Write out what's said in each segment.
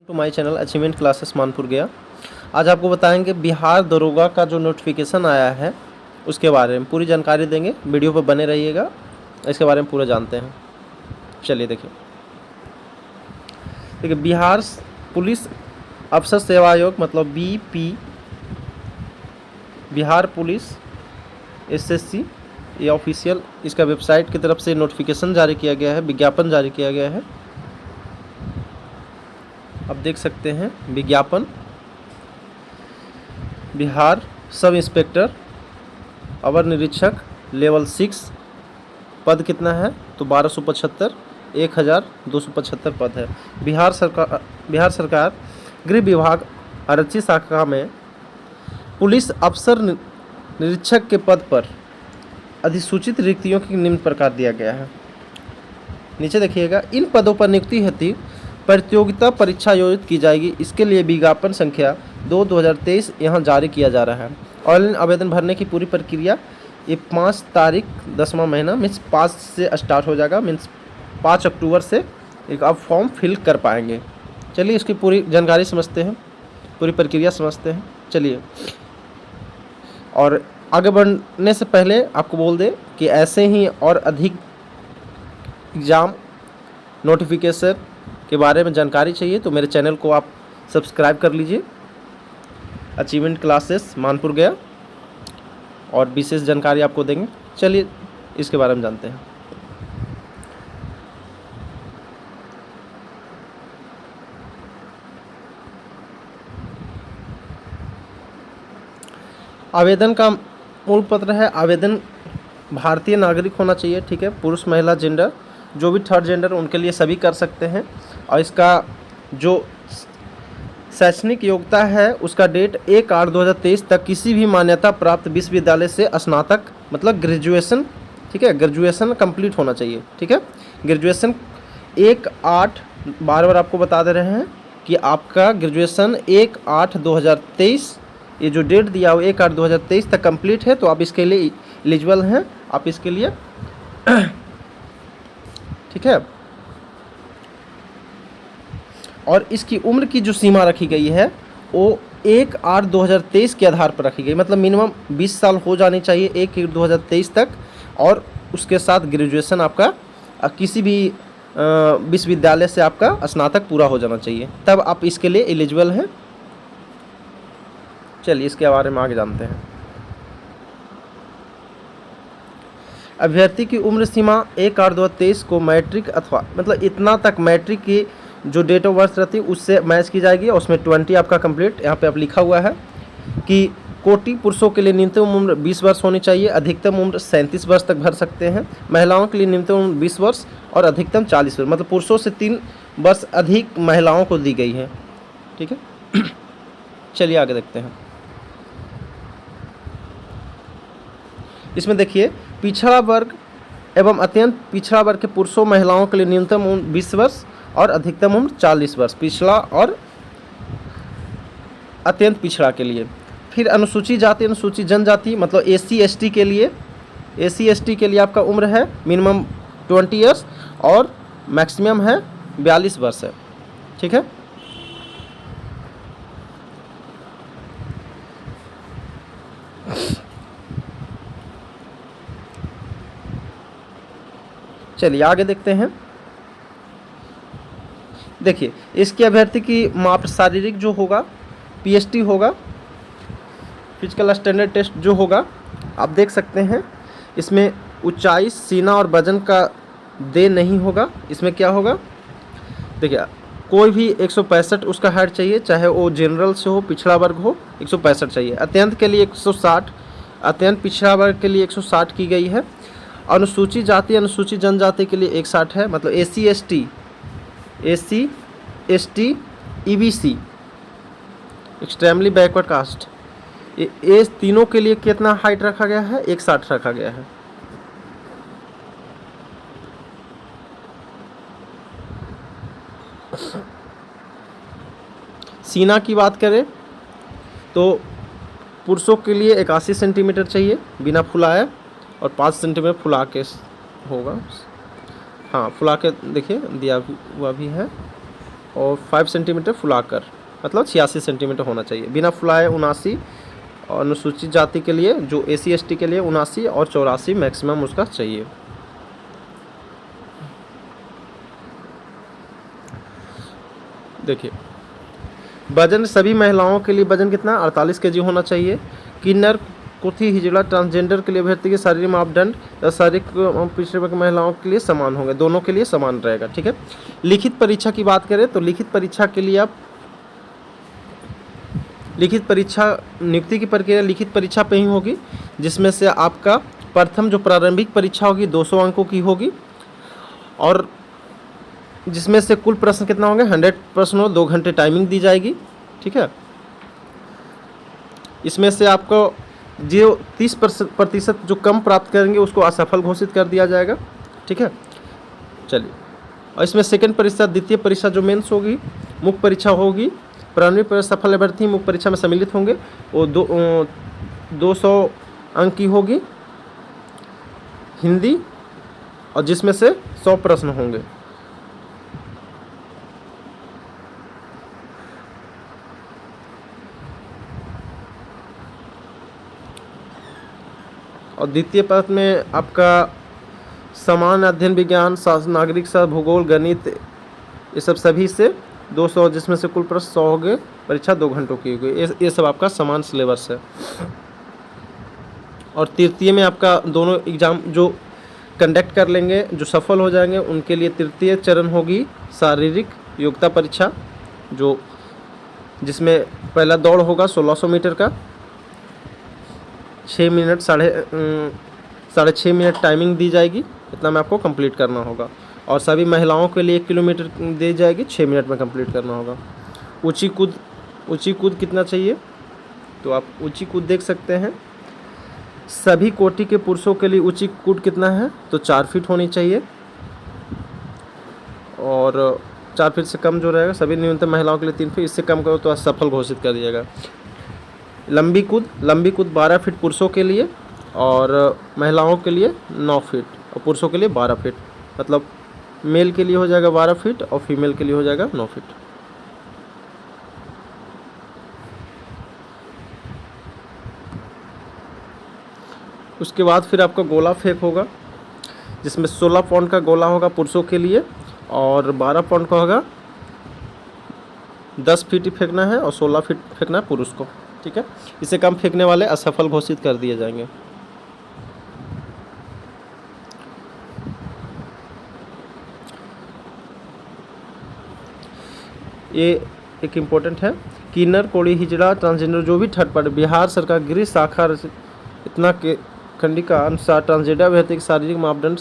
To my channel achievement classes Manpur गया। आज आपको बताएंगे बिहार दरोगा का जो नोटिफिकेशन आया है उसके बारे में पूरी जानकारी देंगे। वीडियो पर बने रहिएगा, इसके बारे में पूरा जानते हैं। चलिए देखिए बिहार पुलिस अफसर सेवा आयोग मतलब बीपी, बिहार पुलिस एसएससी, ये ऑफिशियल इसका वेबसाइट की तरफ से नोटिफिकेशन जारी किया गया है, विज्ञापन जारी किया गया है। अब देख सकते हैं विज्ञापन। बिहार सब इंस्पेक्टर अवर निरीक्षक लेवल 6 पद कितना है तो 1275, 1275 पद है। बिहार सरकार गृह विभाग आरक्षी शाखा में पुलिस अफसर निरीक्षक के पद पर अधिसूचित रिक्तियों की निम्न प्रकार दिया गया है। नीचे देखिएगा, इन पदों पर नियुक्ति हेतु प्रतियोगिता परीक्षा आयोजित की जाएगी। इसके लिए विज्ञापन संख्या 2/2023 यहाँ जारी किया जा रहा है। ऑनलाइन आवेदन भरने की पूरी प्रक्रिया ये 5 तारीख 10वां महीना मीन्स 5 से स्टार्ट हो जाएगा, मीन्स 5 अक्टूबर से एक आप फॉर्म फिल कर पाएंगे। चलिए इसकी पूरी जानकारी समझते हैं, पूरी प्रक्रिया समझते हैं। चलिए, और आगे बढ़ने से पहले आपको बोल दें कि ऐसे ही और अधिक एग्ज़ाम नोटिफिकेशन के बारे में जानकारी चाहिए तो मेरे चैनल को आप सब्सक्राइब कर लीजिए, अचीवमेंट क्लासेस मानपुर गया, और विशेष जानकारी आपको देंगे। चलिए इसके बारे में जानते हैं। आवेदन का मूल पत्र है, आवेदन भारतीय नागरिक होना चाहिए, ठीक है। पुरुष महिला जेंडर जो भी थर्ड जेंडर उनके लिए सभी कर सकते हैं। और इसका जो शैक्षणिक योग्यता है उसका डेट 1/8/2023 तक किसी भी मान्यता प्राप्त विश्वविद्यालय से स्नातक मतलब ग्रेजुएशन, ठीक है, ग्रेजुएशन कंप्लीट होना चाहिए, ठीक है। ग्रेजुएशन 1/8 बार आपको बता दे रहे हैं कि आपका ग्रेजुएशन 1/8/2023 ये जो डेट दिया हो 1/8/2023 तक कंप्लीट है तो आप इसके लिए एलिजिबल हैं, आप इसके लिए ठीक है। और इसकी उम्र की जो सीमा रखी गई है वो 1/8/2023 के आधार पर रखी गई, मतलब मिनिमम 20 साल हो जानी चाहिए 1/8/2023 तक, और उसके साथ ग्रेजुएशन आपका किसी भी विश्वविद्यालय से आपका स्नातक पूरा हो जाना चाहिए, तब आप इसके लिए एलिजिबल हैं। चलिए इसके बारे में आगे जानते हैं। अभ्यर्थी की उम्र सीमा 1/8/2023 को मैट्रिक अथवा मतलब इतना तक मैट्रिक की जो डेट ऑफ बर्थ रहती है उससे मैच की जाएगी, और उसमें 20 आपका कंप्लीट यहाँ पे आप लिखा हुआ है कि कोटि पुरुषों के लिए न्यूनतम उम्र 20 वर्ष होनी चाहिए, अधिकतम उम्र 37 वर्ष तक भर सकते हैं। महिलाओं के लिए न्यूनतम उम्र 20 वर्ष और अधिकतम 40 वर्ष, मतलब पुरुषों से 3 वर्ष अधिक महिलाओं को दी गई है, ठीक है। चलिए आगे देखते हैं। इसमें देखिए, पिछड़ा वर्ग एवं अत्यंत पिछड़ा वर्ग के पुरुषों महिलाओं के लिए न्यूनतम उम्र 20 वर्ष और अधिकतम उम्र 40 वर्ष, पिछड़ा और अत्यंत पिछड़ा के लिए। फिर अनुसूचित जाति अनुसूचित जनजाति मतलब एससी एसटी के लिए आपका उम्र है मिनिमम 20 ईयर्स और मैक्सिमम है 42 वर्ष है, ठीक है। चलिए आगे देखते हैं। देखिए इसके अभ्यर्थी की माप शारीरिक जो होगा पीएसटी होगा, फिजिकल स्टैंडर्ड टेस्ट जो होगा आप देख सकते हैं। इसमें ऊंचाई, सीना और वजन का दे नहीं होगा। इसमें क्या होगा, देखिए कोई भी 165 उसका हाइट चाहिए, चाहे वो जनरल से हो पिछड़ा वर्ग हो, 165 चाहिए। अत्यंत के लिए 160, अत्यंत पिछड़ा वर्ग के लिए 160 की गई है। अनुसूचित जाति अनुसूचित जनजाति के लिए 160 है, मतलब SC ST EBC extremely backward caste, ये तीनों के लिए कितना हाइट रखा गया है, 160 रखा गया है। सीना की बात करें तो पुरुषों के लिए 81 सेंटीमीटर चाहिए बिना फुलाए, और 5 सेंटीमीटर फुला के होगा। हाँ फुला के देखिए दिया हुआ भी है। और 5 सेंटीमीटर फुलाकर, मतलब 86 सेंटीमीटर होना चाहिए। बिना फुलाए 79, और अनुसूचित जाति के लिए जो SC ST के लिए 79 और 84 मैक्सिमम उसका चाहिए। देखिए वजन सभी महिलाओं के लिए वजन कितना 48 kg होना चाहिए। किन्नर कुथी हिजड़ा ट्रांसजेंडर के लिए अभ्यर्थी के शारीरिक मापदंड या शारीरिक पिछड़े वर्ग महिलाओं के लिए समान होंगे, दोनों के लिए समान रहेगा, ठीक है। लिखित परीक्षा की बात करें तो लिखित परीक्षा के लिए आप लिखित परीक्षा नियुक्ति की प्रक्रिया लिखित परीक्षा पे ही होगी, जिसमें से आपका प्रथम जो प्रारंभिक परीक्षा होगी 200 अंकों की होगी, और जिसमें से कुल प्रश्न कितना होंगे 100 प्रश्न हो, 2 घंटे टाइमिंग दी जाएगी, ठीक है। इसमें से आपको जो 30% जो कम प्राप्त करेंगे उसको असफल घोषित कर दिया जाएगा, ठीक है। चलिए, और इसमें सेकंड परीक्षा द्वितीय परीक्षा जो मेंस होगी, मुख्य परीक्षा होगी, प्रारंभिक परीक्षा सफल अभ्यर्थी मुख्य परीक्षा में सम्मिलित होंगे, वो 200 अंक की होगी हिंदी, और जिसमें से 100 प्रश्न होंगे। और द्वितीय पद में आपका सामान्य अध्ययन विज्ञान, नागरिक शास्त्र, भूगोल, गणित, ये सब सभी से 200, जिसमें से कुल प्रश्न 100 हो गए, परीक्षा 2 घंटों की हुई, ये सब आपका समान सिलेबस है। और तृतीय में आपका दोनों एग्ज़ाम जो कंडक्ट कर लेंगे, जो सफल हो जाएंगे, उनके लिए तृतीय चरण होगी शारीरिक योग्यता परीक्षा, जो जिसमें पहला दौड़ होगा 1600 मीटर का, 6 मिनट साढ़े 6 मिनट टाइमिंग दी जाएगी, इतना में आपको कंप्लीट करना होगा। और सभी महिलाओं के लिए 1 किलोमीटर दी जाएगी, 6 मिनट में कंप्लीट करना होगा। ऊंची कूद कितना चाहिए, तो आप ऊंची कूद देख सकते हैं। सभी कोटि के पुरुषों के लिए ऊंची कूद कितना है, तो 4 फीट होनी चाहिए, और 4 फीट से कम जो रहेगा सभी न्यूनतम महिलाओं के लिए 3 फीट, इससे कम करो तो असफल घोषित कर दिया जाएगा। लंबी कूद 12 फीट पुरुषों के लिए, और महिलाओं के लिए 9 फीट, और पुरुषों के लिए 12 फीट, मतलब मेल के लिए हो जाएगा 12 फीट और फीमेल के लिए हो जाएगा 9 फीट। उसके बाद फिर आपका गोला फेंक होगा, जिसमें 16 पाउंड का गोला होगा पुरुषों के लिए, और 12 पाउंड का होगा। 10 फीट ही फेंकना है और 16 फीट फेंकना है पुरुष को, ठीक है। इससे कम फेंकने वाले असफल घोषित कर दिए जाएंगे। ये एक इम्पोर्टेंट है, किन्नर कोड़ी हिजड़ा ट्रांसजेंडर जो भी थर्ड पार्टी बिहार सरकार गृह शाखा इतना के खंडिका अनुसार ट्रांसजेंडर अभ्यर्थी के शारीरिक मापदंड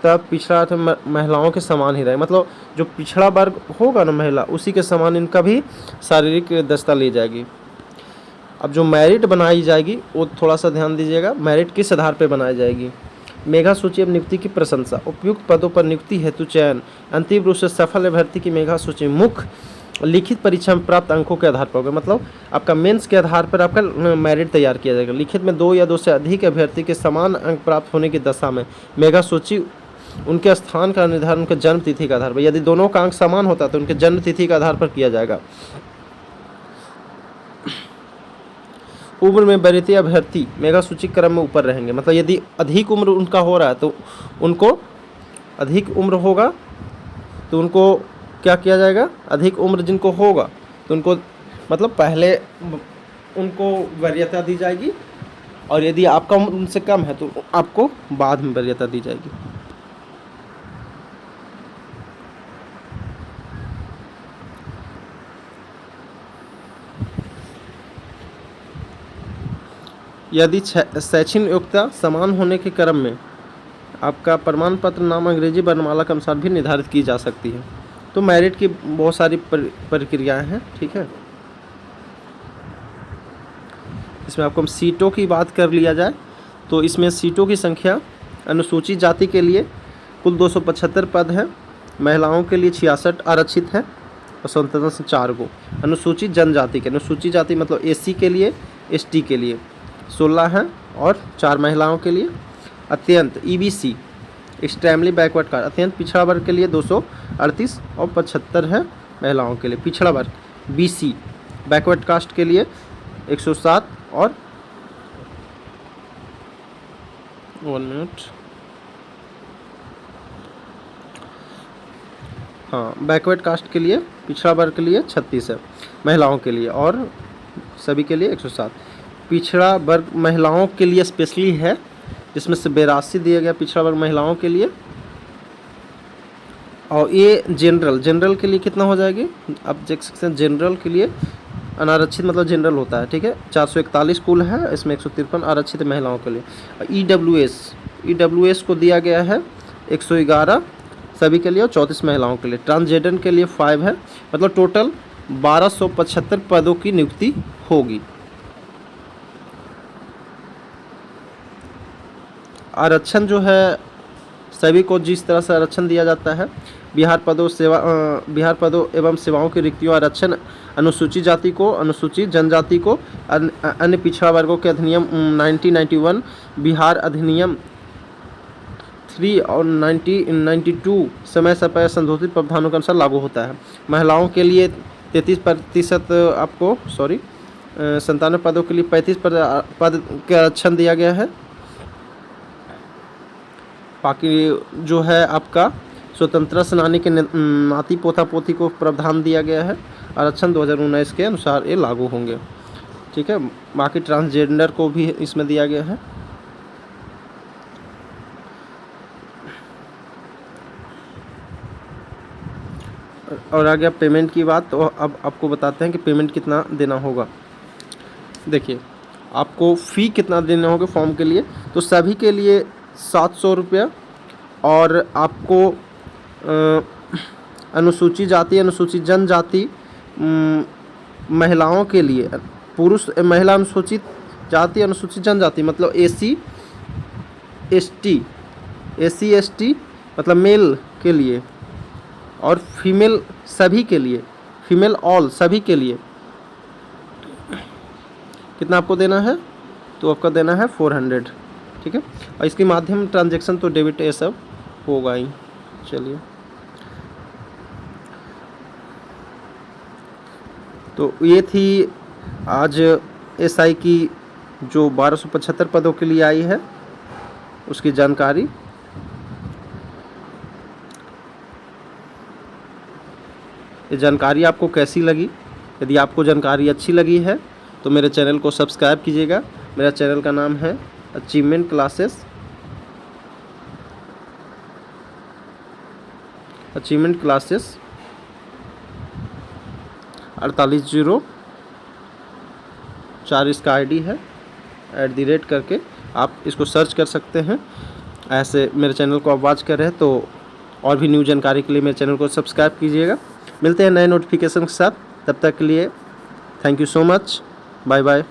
तब पिछड़ा महिलाओं के समान ही रहे, मतलब जो पिछड़ा वर्ग होगा ना महिला, उसी के समान इनका भी शारीरिक दक्षता ली जाएगी। अब जो मेरिट बनाई जाएगी वो थोड़ा सा ध्यान दीजिएगा, मेरिट किस आधार पर बनाई जाएगी। मेगा सूची अब नियुक्ति की प्रशंसा, उपयुक्त पदों पर नियुक्ति हेतु चयन अंतिम रूप से सफल अभ्यर्थी की मेगा सूची मुख्य लिखित परीक्षा में प्राप्त अंकों के आधार पर होगा, मतलब आपका मेंस के आधार पर आपका मेरिट तैयार किया जाएगा। लिखित में 2 या 2 से अधिक अभ्यर्थी के समान अंक प्राप्त होने की दशा में मेगा सूची उनके स्थान का निर्धारण उनके जन्म तिथि के आधार पर, यदि दोनों का अंक समान होता तो उनके जन्म तिथि के आधार पर किया जाएगा। उम्र में वरीयता अभ्यर्थी मेगा सूची क्रम में ऊपर रहेंगे, मतलब यदि अधिक उम्र उनका हो रहा है तो उनको अधिक उम्र होगा तो उनको क्या किया जाएगा, अधिक उम्र जिनको होगा तो उनको मतलब पहले उनको वरीयता दी जाएगी, और यदि आपका उम्र उनसे कम है तो आपको बाद में वरीयता दी जाएगी। यदि शैक्षणिक योग्यता समान होने के क्रम में आपका प्रमाण पत्र नाम अंग्रेजी वर्णमाला के अनुसार भी निर्धारित की जा सकती है। तो मेरिट की बहुत सारी प्रक्रियाएं हैं, ठीक है। इसमें आपको हम सीटों की बात कर लिया जाए तो इसमें सीटों की संख्या अनुसूचित जाति के लिए कुल 275 पद है, महिलाओं के लिए 66 आरक्षित है और स्वतंत्रता से 4 गो। अनुसूचित जनजाति के, अनुसूचित जाति मतलब SC के लिए, ST के लिए 16 हैं और 4 महिलाओं के लिए। अत्यंत EBC एक्सट्रीमली बैकवर्ड कास्ट, अत्यंत पिछड़ा वर्ग के लिए 238 और 75 है, महिलाओं के लिए। पिछड़ा वर्ग BC बैकवर्ड कास्ट के लिए 107 और 1 मिनट, हाँ बैकवर्ड कास्ट के लिए, पिछड़ा वर्ग के लिए 36 है महिलाओं के लिए और सभी के लिए 107। पिछड़ा वर्ग महिलाओं के लिए स्पेशली है, जिसमें से 82 दिया गया पिछड़ा वर्ग महिलाओं के लिए। और ये जनरल के लिए कितना हो जाएगी, आप देख सकते हैं जनरल के लिए अनारक्षित मतलब जनरल होता है, ठीक है, 441 कुल है, इसमें 153 आरक्षित महिलाओं के लिए। EWS को दिया गया है 111 सभी के लिए और 34 महिलाओं के लिए। ट्रांसजेंडर के लिए 5 है, मतलब टोटल 1275 पदों की नियुक्ति होगी। आरक्षण जो है सभी को जिस तरह से आरक्षण दिया जाता है, बिहार पदों एवं सेवाओं की रिक्तियों आरक्षण अनुसूचित जाति को, अनुसूचित जनजाति को, अन्य पिछड़ा वर्गों के अधिनियम 1991, बिहार अधिनियम 3 और 1992 समय पर संशोधित प्रावधानों के अनुसार लागू होता है। महिलाओं के लिए 33% आपको 97 पदों के लिए 35 पद के आरक्षण दिया गया है। बाकी जो है आपका स्वतंत्रता सेनानी के नाती पोता पोती को प्रावधान दिया गया है, आरक्षण 2019 के अनुसार ये लागू होंगे, ठीक है। बाकी ट्रांसजेंडर को भी इसमें दिया गया है। और आ गया पेमेंट की बात, तो अब आपको बताते हैं कि पेमेंट कितना देना होगा। देखिए आपको फ़ी कितना देना होगा फॉर्म के लिए, तो सभी के लिए 700 रुपया, और आपको अनुसूचित जाति, अनुसूचित जनजाति, महिलाओं के लिए पुरुष महिला अनुसूचित जाति, अनुसूचित जनजाति मतलब SC ST मतलब मेल के लिए, और फीमेल सभी के लिए, फीमेल ऑल सभी के लिए कितना आपको देना है, तो आपका देना है 400, ठीक है। और इसके माध्यम ट्रांजैक्शन तो डेबिट ये सब होगा ही। चलिए, तो ये थी आज SI की जो 1275 पदों के लिए आई है उसकी जानकारी। ये जानकारी आपको कैसी लगी? यदि आपको जानकारी अच्छी लगी है तो मेरे चैनल को सब्सक्राइब कीजिएगा। मेरा चैनल का नाम है अचीवमेंट क्लासेस, 4804 इसका ID है, @ करके आप इसको सर्च कर सकते हैं। ऐसे मेरे चैनल को आप वॉच कर रहे हैं तो और भी न्यू जानकारी के लिए मेरे चैनल को सब्सक्राइब कीजिएगा। मिलते हैं नए नोटिफिकेशन के साथ, तब तक के लिए thank you so much, bye bye.